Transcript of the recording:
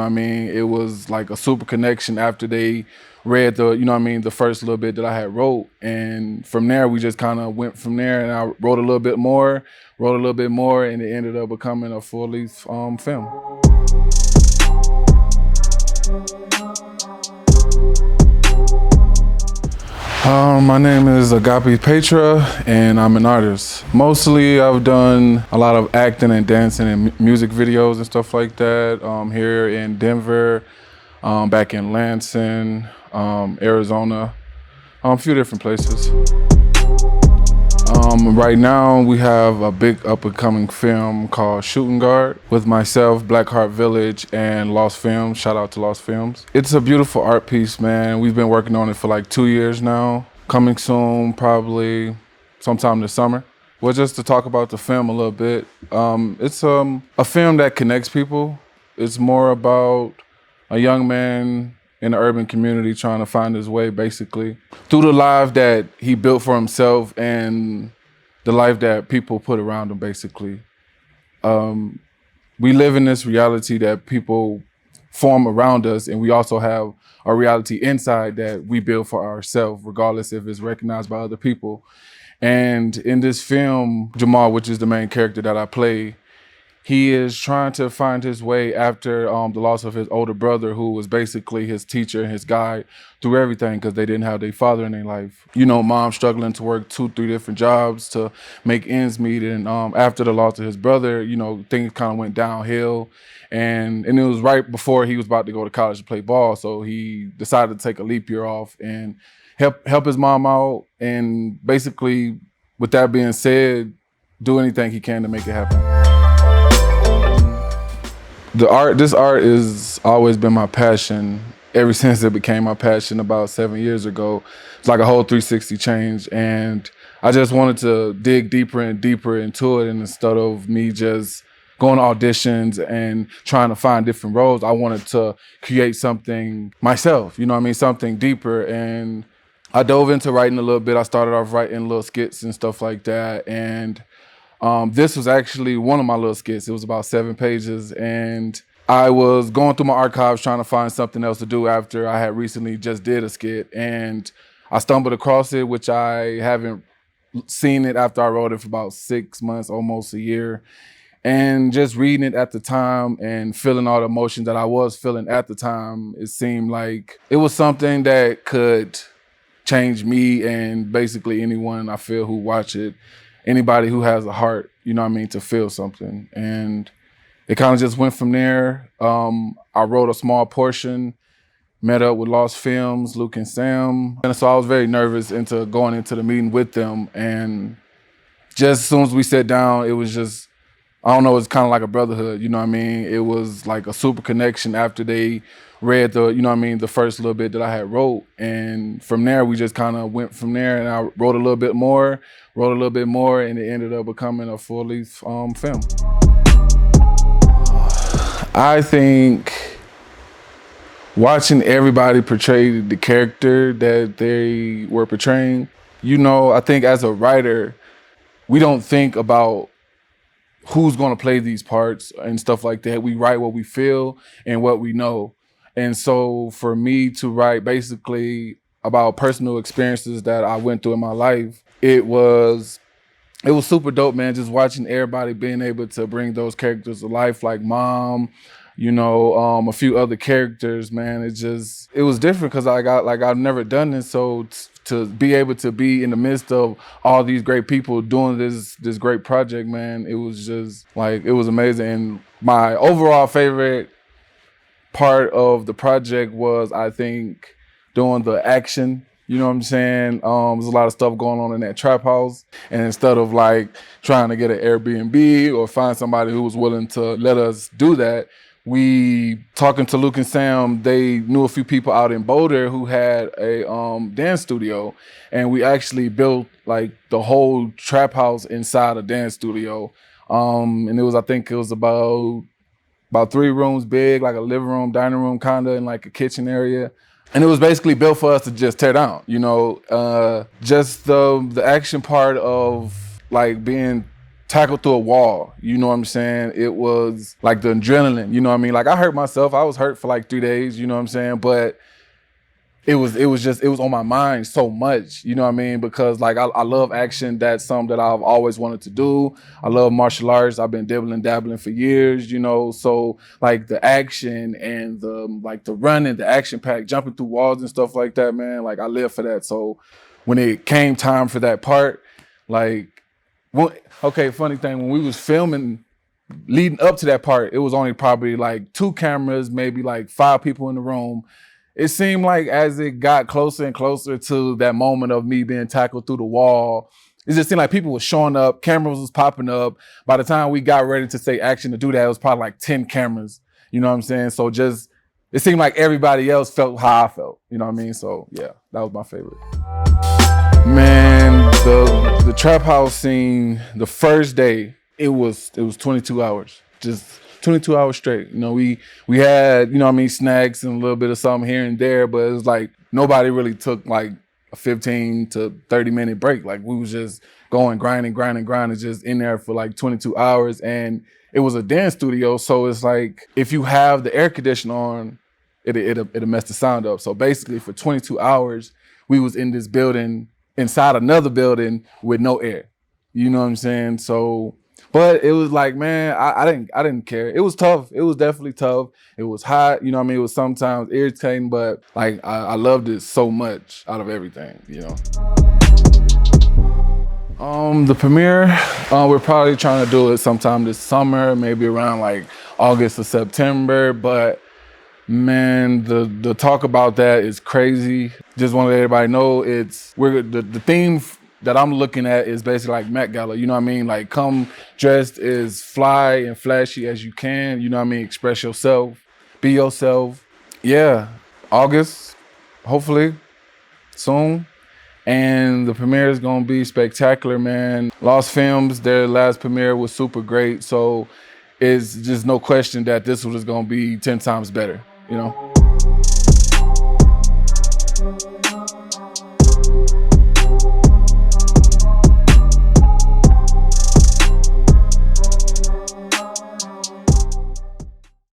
what I mean? It was like a super connection after they read the, you know what I mean, the first little bit that I had wrote. And from there, we just kind of went from there, and I wrote a little bit more, and it ended up becoming a full-length film. My name is Agapi and I'm an artist. Mostly I've done a lot of acting and dancing and music videos and stuff like that here in Denver, back in Lansing, Arizona, a few different places. Right now we have a big up-and-coming film called Shooting Guard with myself, Blackheart Village, and Lost Films. Shout out to Lost Films. It's a beautiful art piece, man. We've been working on it for like 2 years now. Coming soon, probably sometime this summer. Well, just to talk about the film a little bit, it's a film that connects people. It's more about a young man in the urban community trying to find his way, basically, through the life that he built for himself and the life that people put around him, basically. We live in this reality that people form around us, and we also have a reality inside that we build for ourselves, regardless if it's recognized by other people. And in this film, Jamal, which is the main character that I play, he is trying to find his way after the loss of his older brother, who was basically his teacher and his guide through everything, because they didn't have their father in their life. You know, mom struggling to work 2-3 different jobs to make ends meet. And after the loss of his brother, you know, things kind of went downhill. And it was right before he was about to go to college to play ball. So he decided to take a leap year off and help his mom out. And basically, with that being said, do anything he can to make it happen. This art has always been my passion ever since it became my passion about 7 years ago. It's like a whole 360 change. And I just wanted to dig deeper and deeper into it. And instead of me just going to auditions and trying to find different roles, I wanted to create something myself, you know what I mean? Something deeper. And I dove into writing a little bit. I started off writing little skits and stuff like that. And this was actually one of my little skits. It was about 7 pages, and I was going through my archives trying to find something else to do after I had recently just did a skit, and I stumbled across it, which I haven't seen it after I wrote it for about 6 months, almost a year. And just reading it at the time and feeling all the emotions that I was feeling at the time, it seemed like it was something that could change me and basically anyone I feel who watch it. Anybody who has a heart, you know what I mean, to feel something. And it kind of just went from there. I wrote a small portion, met up with Lost Films, Luke and Sam. And so I was very nervous into going into the meeting with them. And just as soon as we sat down, it was just, I don't know, it's kind of like a brotherhood, you know what I mean? It was like a super connection after they read the, you know what I mean, the first little bit that I had wrote. And from there, we just kind of went from there, and I wrote a little bit more, and it ended up becoming a full-length film. I think watching everybody portray the character that they were portraying, you know, I think as a writer, we don't think about who's going to play these parts and stuff like that. We write what we feel and what we know. And so for me to write basically about personal experiences that I went through in my life, it was super dope, man, just watching everybody being able to bring those characters to life, like Mom, you know, a few other characters, man. It was different because I've never done this. So to be able to be in the midst of all these great people doing this great project, man, it was just like, it was amazing. And my overall favorite part of the project was, I think, doing the action. You know what I'm saying? There's a lot of stuff going on in that trap house. And instead of like trying to get an Airbnb or find somebody who was willing to let us do that, we, talking to Luke and Sam, they knew a few people out in Boulder who had a dance studio. And we actually built like the whole trap house inside a dance studio. And I think it was about 3 rooms big, like a living room, dining room kinda, and like a kitchen area. And it was basically built for us to just tear down, you know. Just the action part of like being tackle through a wall. You know what I'm saying? It was like the adrenaline. You know what I mean? Like I hurt myself. I was hurt for like 3 days. You know what I'm saying? But it was on my mind so much, you know what I mean? Because like I love action. That's something that I've always wanted to do. I love martial arts. I've been dabbling for years, you know. So like the action and the running, the action pack, jumping through walls and stuff like that, man. Like I live for that. So when it came time for that part, like okay, funny thing, when we was filming leading up to that part, it was only probably like 2 cameras, maybe like 5 people in the room. It seemed like as it got closer and closer to that moment of me being tackled through the wall, it just seemed like people were showing up, cameras was popping up. By the time we got ready to say action to do that, it was probably like 10 cameras. You know what I'm saying? So just, it seemed like everybody else felt how I felt. You know what I mean? So yeah, that was my favorite. Man, the trap house scene, the first day, it was 22 hours. Just 22 hours straight. You know, we had, you know what I mean, snacks and a little bit of something here and there, but it was like nobody really took like a 15 to 30 minute break. Like we was just going grinding, just in there for like 22 hours. And it was a dance studio. So it's like, if you have the air conditioner on, it'll mess the sound up. So basically for 22 hours, we was in this building, inside another building with no air. You know what I'm saying? So, but it was like, man, I didn't care. It was tough. It was definitely tough. It was hot. You know what I mean? It was sometimes irritating, but like I loved it so much out of everything, you know. The premiere, we're probably trying to do it sometime this summer, maybe around like August or September, but man, the talk about that is crazy. Just want to let everybody know the theme that I'm looking at is basically like Met Gala, you know what I mean? Like come dressed as fly and flashy as you can, you know what I mean? Express yourself, be yourself. Yeah, August, hopefully, soon. And the premiere is gonna be spectacular, man. Lost Films, their last premiere was super great. So it's just no question that this was gonna be 10 times better, you know?